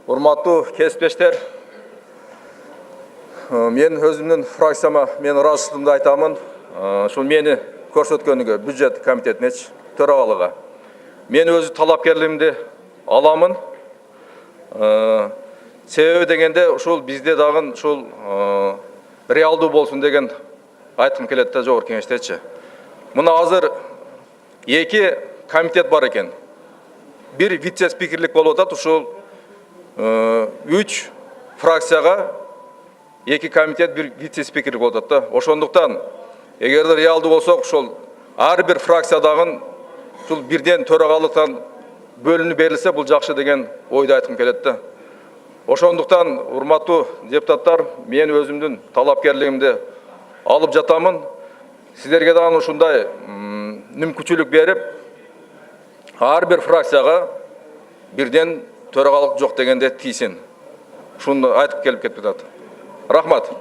Урматтуу кесиптештер, мен өзүмдүн фракцияма мен ыраазычылыгымды айтамын. Ушул мени көрсөткөнүгө бюджет комитетине төрагалыга. Мен өзү талапкерлигимди аламын. Себеби дегенде ушул бизде дагы ушул реалдуу болсун деген айткым келет да жогорку кеңештечи. Мына азыр эки комитет бар экен. Бир вице-спикерлик болуп атат. Ушул 3 фракцияга эки комитет бир вице-спикерлик болуп атат да. Ошондуктан эгерде реалдуу болсок, ушул ар бир фракциядагы ушул бирден төрагалыктан бөлүнүп берилсе бул жакшы деген ойду айткым келет да. Ошондуктан урматтуу депутаттар, мен өзүмдүн талапкерлигимди алып жатамын. Сиздерге дагы ушундай мүмкүнчүлүк берип, ар бир фракцияга бирден төрагалык жок дегенде тийсин. Ушуну айтып келип кетип жатат. Рахмат.